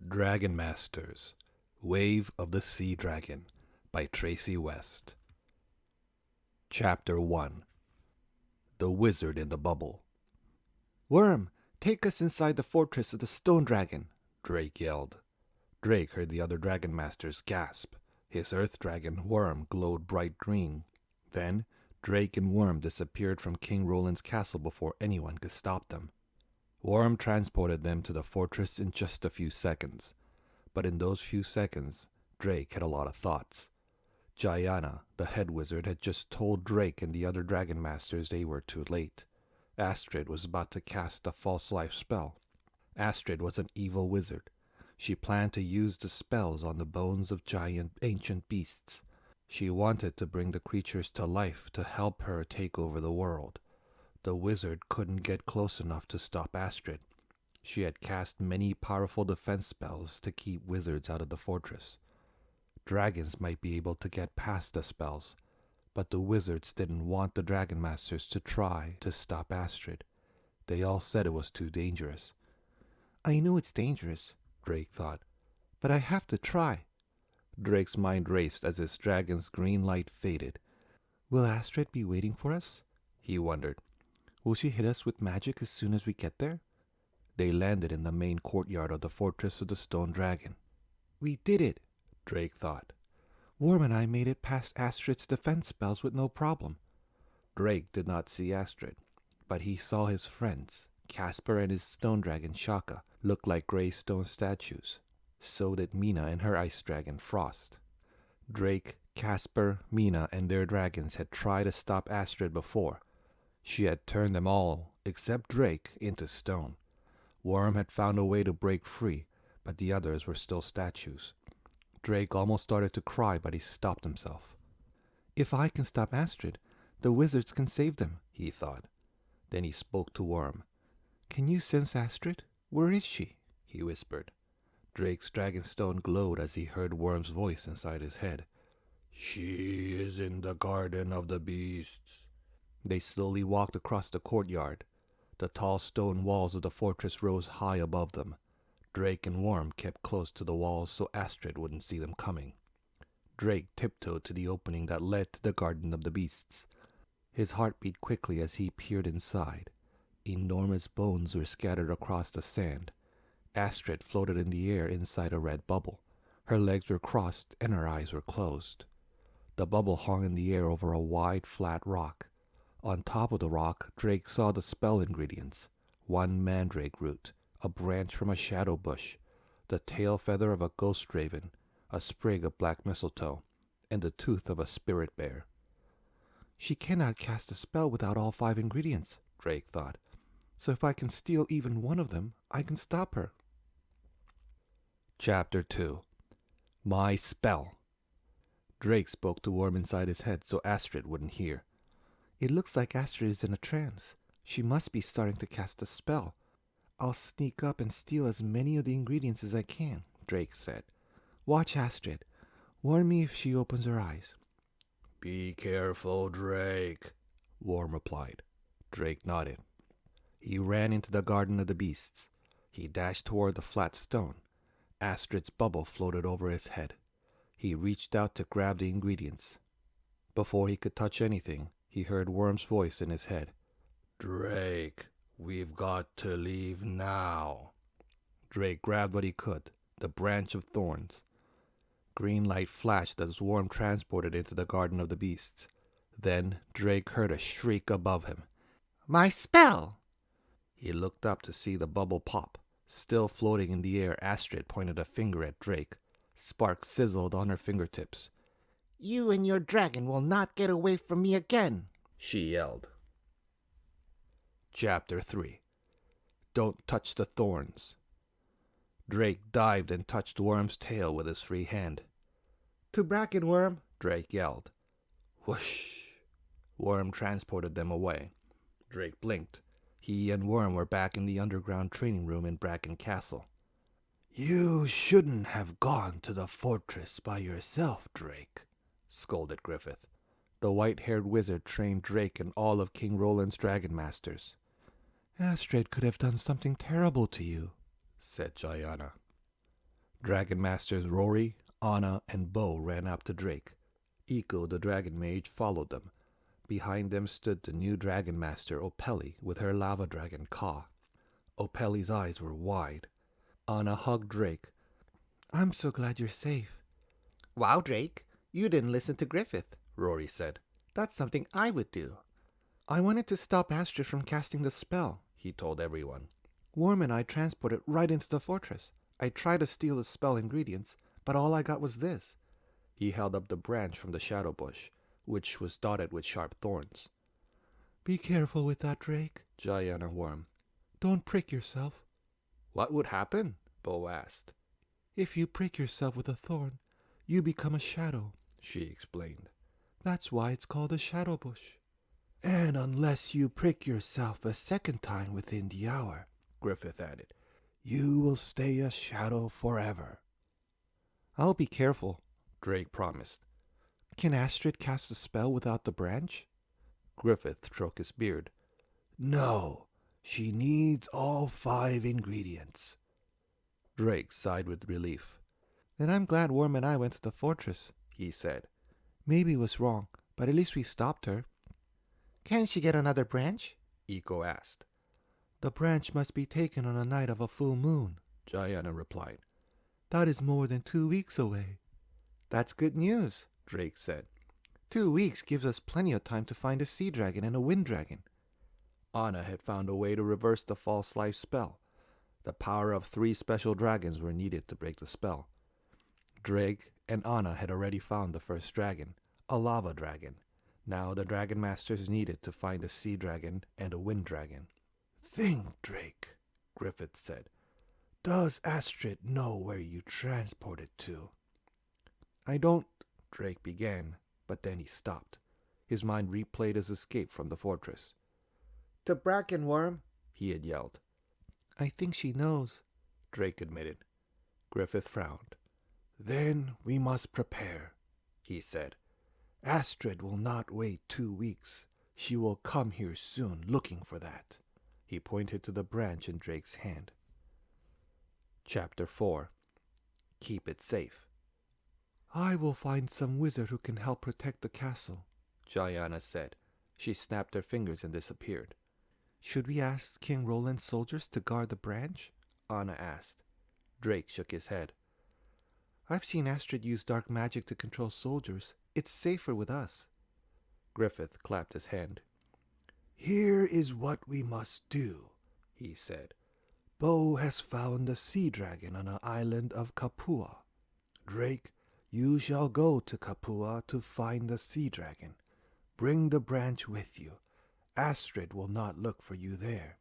Dragon Masters, Wave of the Sea Dragon by Tracy West. Chapter 1. The Wizard in the Bubble. "Worm, take us inside the fortress of the Stone Dragon," Drake yelled. Drake heard the other Dragon Masters gasp. His Earth Dragon, Worm, glowed bright green. Then, Drake and Worm disappeared from King Roland's castle before anyone could stop them. Worm transported them to the fortress in just a few seconds. But in those few seconds, Drake had a lot of thoughts. Jayana, the head wizard, had just told Drake and the other Dragon Masters they were too late. Astrid was about to cast a false life spell. Astrid was an evil wizard. She planned to use the spells on the bones of giant ancient beasts. She wanted to bring the creatures to life to help her take over the world. The wizard couldn't get close enough to stop Astrid. She had cast many powerful defense spells to keep wizards out of the fortress. Dragons might be able to get past the spells, but the wizards didn't want the Dragon Masters to try to stop Astrid. They all said it was too dangerous. "I know it's dangerous," Drake thought. "but I have to try." Drake's mind raced as his dragon's green light faded. "Will Astrid be waiting for us?" He wondered. "Will she hit us with magic as soon as we get there?" They landed in the main courtyard of the fortress of the Stone Dragon. "We did it," Drake thought. "Worm and I made it past Astrid's defense spells with no problem." Drake did not see Astrid, but he saw his friends, Casper and his stone dragon Shaka, look like gray stone statues. So did Mina and her ice dragon Frost. Drake, Casper, Mina, and their dragons had tried to stop Astrid before. She had turned them all, except Drake, into stone. Worm had found a way to break free, but the others were still statues. Drake almost started to cry, but he stopped himself. "If I can stop Astrid, the wizards can save them," he thought. Then he spoke to Worm. "Can you sense Astrid? Where is she?" he whispered. Drake's dragonstone glowed as he heard Worm's voice inside his head. "She is in the Garden of the Beasts." They slowly walked across the courtyard. The tall stone walls of the fortress rose high above them. Drake and Worm kept close to the walls so Astrid wouldn't see them coming. Drake tiptoed to the opening that led to the Garden of the Beasts. His heart beat quickly as he peered inside. Enormous bones were scattered across the sand. Astrid floated in the air inside a red bubble. Her legs were crossed and her eyes were closed. The bubble hung in the air over a wide, flat rock. On top of the rock, Drake saw the spell ingredients: one mandrake root, a branch from a shadow bush, the tail feather of a ghost raven, a sprig of black mistletoe, and the tooth of a spirit bear. "She cannot cast a spell without all 5 ingredients," Drake thought. "So if I can steal even one of them, I can stop her." Chapter 2. My Spell. Drake spoke to Worm inside his head so Astrid wouldn't hear. "It looks like Astrid is in a trance. She must be starting to cast a spell. I'll sneak up and steal as many of the ingredients as I can," Drake said. "Watch Astrid. Warn me if she opens her eyes." "Be careful, Drake," Worm replied. Drake nodded. He ran into the Garden of the Beasts. He dashed toward the flat stone. Astrid's bubble floated over his head. He reached out to grab the ingredients. Before he could touch anything, he heard Worm's voice in his head. "Drake, we've got to leave now." Drake grabbed what he could, the branch of thorns. Green light flashed as Worm transported into the Garden of the Beasts. Then Drake heard a shriek above him. "My spell!" He looked up to see the bubble pop. Still floating in the air, Astrid pointed a finger at Drake. Sparks sizzled on her fingertips. "You and your dragon will not get away from me again," she yelled. Chapter 3. Don't touch the thorns. Drake dived and touched Worm's tail with his free hand. "To bracken, Worm!" Drake yelled. Whoosh! Worm transported them away. Drake blinked. He and Worm were back in the underground training room in Bracken Castle. "You shouldn't have gone to the fortress by yourself, Drake," scolded Griffith. The white-haired wizard trained Drake and all of King Roland's Dragon Masters. "Astrid could have done something terrible to you," said Jayana. Dragon Masters Rory, Anna, and Bo ran up to Drake. Eiko, the Dragon Mage, followed them. Behind them stood the new Dragon Master Opeli with her lava dragon Ka. Opeli's eyes were wide. Anna hugged Drake. I'm so glad you're safe. Wow, Drake, you didn't listen to Griffith, Rory said. That's something I would do. I wanted to stop Astrid from casting the spell, he told everyone. Worm and I transported right into the fortress. I tried to steal the spell ingredients, but all I got was this. He held up the branch from the shadow bush, which was dotted with sharp thorns. Be careful with that, Drake, Gianna warned. Don't prick yourself. What would happen? Bo asked. If you prick yourself with a thorn, you become a shadow, she explained. That's why it's called a shadow bush. And unless you prick yourself a second time within the hour, Griffith added, you will stay a shadow forever. I'll be careful, Drake promised. Can Astrid cast a spell without the branch? Griffith stroked his beard. No, she needs all 5 ingredients. Drake sighed with relief. Then I'm glad Worm and I went to the fortress, he said. Maybe it was wrong, but at least we stopped her. Can she get another branch? Eiko asked. The branch must be taken on a night of a full moon, Gianna replied. That is more than 2 weeks away. That's good news, Drake said. 2 weeks gives us plenty of time to find a sea dragon and a wind dragon. Anna had found a way to reverse the false life spell. The power of 3 special dragons were needed to break the spell. Drake and Anna had already found the first dragon, a lava dragon. Now the Dragon Masters needed to find a sea dragon and a wind dragon. Think, Drake, Griffith said. Does Astrid know where you transported to? I don't, Drake began, but then he stopped. His mind replayed his escape from the fortress. To Brackenworm, he had yelled. I think she knows, Drake admitted. Griffith frowned. Then we must prepare, he said. Astrid will not wait 2 weeks. She will come here soon looking for that. He pointed to the branch in Drake's hand. Chapter 4. Keep it safe. I will find some wizard who can help protect the castle, Gianna said. She snapped her fingers and disappeared. Should we ask King Roland's soldiers to guard the branch? Anna asked. Drake shook his head. I've seen Astrid use dark magic to control soldiers. It's safer with us. Griffith clapped his hand. Here is what we must do, he said. Bo has found a sea dragon on an island of Kapua. Drake, you shall go to Kapua to find the sea dragon. Bring the branch with you. Astrid will not look for you there.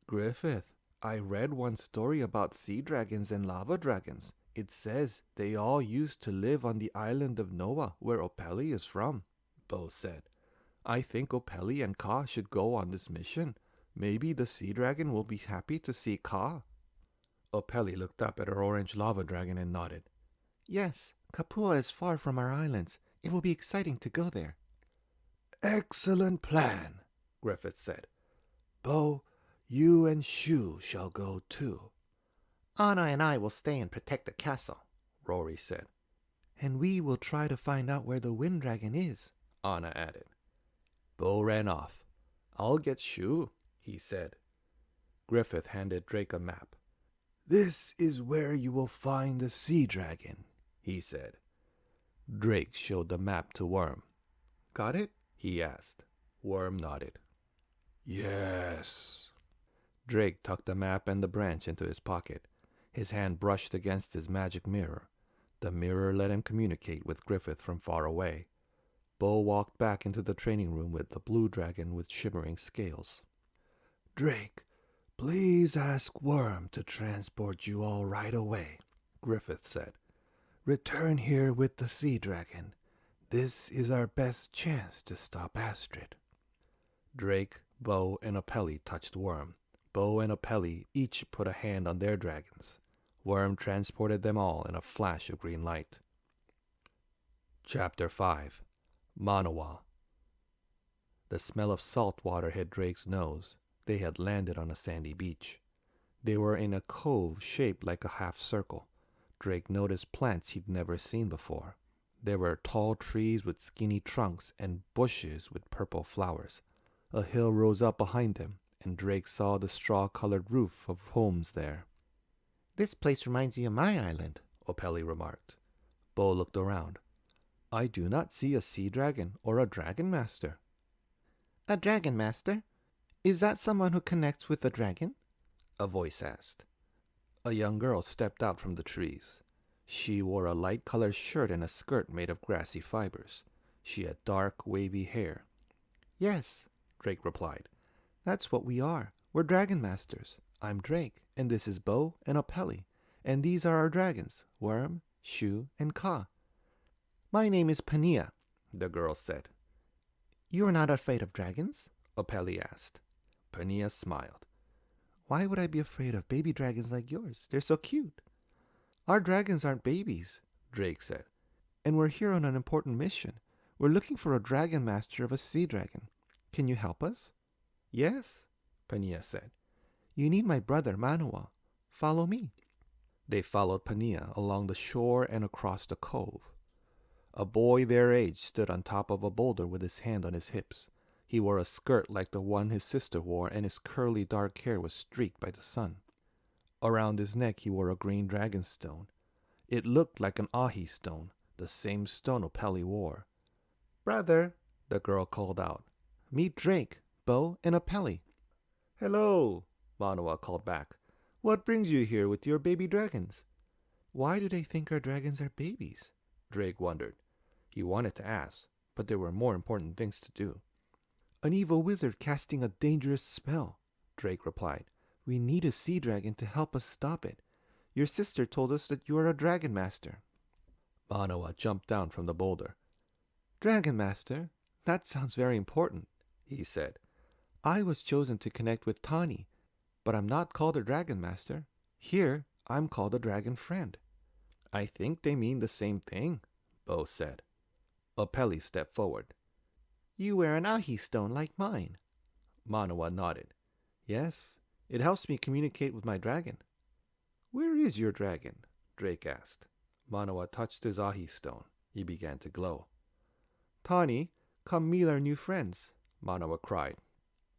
Griffith, I read one story about sea dragons and lava dragons. It says they all used to live on the island of Noah, where Opeli is from, Bo said. I think Opeli and Ka should go on this mission. Maybe the sea dragon will be happy to see Ka. Opeli looked up at her orange lava dragon and nodded. Yes, Kapua is far from our islands. It will be exciting to go there. Excellent plan, Griffith said. Bo, you and Shu shall go too. Anna and I will stay and protect the castle, Rory said. And we will try to find out where the wind dragon is, Anna added. Bo ran off. I'll get Shu, he said. Griffith handed Drake a map. This is where you will find the sea dragon, he said. Drake showed the map to Worm. Got it? He asked. Worm nodded. Yes. Drake tucked the map and the branch into his pocket. His hand brushed against his magic mirror. The mirror let him communicate with Griffith from far away. Bo walked back into the training room with the blue dragon with shimmering scales. Drake, please ask Worm to transport you all right away, Griffith said. Return here with the sea dragon. This is our best chance to stop Astrid. Drake, Bo, and Opeli touched Worm. Bo and Opeli each put a hand on their dragons. Worm transported them all in a flash of green light. Chapter 5. Manawa. The smell of salt water hit Drake's nose. They had landed on a sandy beach. They were in a cove shaped like a half circle. Drake noticed plants he'd never seen before. There were tall trees with skinny trunks and bushes with purple flowers. A hill rose up behind them, and Drake saw the straw-colored roof of homes there. This place reminds me of my island, Opeli remarked. Bo looked around. I do not see a sea dragon or a dragon master. A dragon master? Is that someone who connects with the dragon? A voice asked. A young girl stepped out from the trees. She wore a light-colored shirt and a skirt made of grassy fibers. She had dark, wavy hair. Yes, Drake replied. that's what we are. We're dragon masters. I'm Drake, and this is Bo and Opeli, and these are our dragons, Worm, Shu, and Ka. My name is Pania, The girl said. You are not afraid of dragons? Opeli asked. Pania smiled. Why would I be afraid of baby dragons like yours? They're so cute. Our dragons aren't babies, Drake said. and we're here on an important mission. We're looking for a dragon master of a sea dragon. Can you help us? Yes, Pania said. You need my brother, Manoa. Follow me. They followed Pania along the shore and across the cove. A boy their age stood on top of a boulder with his hand on his hips. He wore a skirt like the one his sister wore, and his curly dark hair was streaked by the sun. Around his neck he wore a green dragon stone. It looked like an ahi stone, the same stone Opeli wore. Brother, The girl called out. meet Drake, Bo, and Opeli. Hello, Manoa called back. What brings you here with your baby dragons? Why do they think our dragons are babies? Drake wondered. He wanted to ask, but there were more important things to do. An evil wizard casting a dangerous spell, Drake replied. We need a sea dragon to help us stop it. Your sister told us that you are a dragon master. Manoa jumped down from the boulder. Dragon master? That sounds very important, He said. I was chosen to connect with Tani, but I'm not called a dragon master. Here, I'm called a dragon friend. I think they mean the same thing, Bo said. Opeli stepped forward. You wear an ahi stone like mine. Manoa nodded. Yes, it helps me communicate with my dragon. Where is your dragon? Drake asked. Manoa touched his ahi stone. He began to glow. Tani, come meet our new friends. Manoa cried.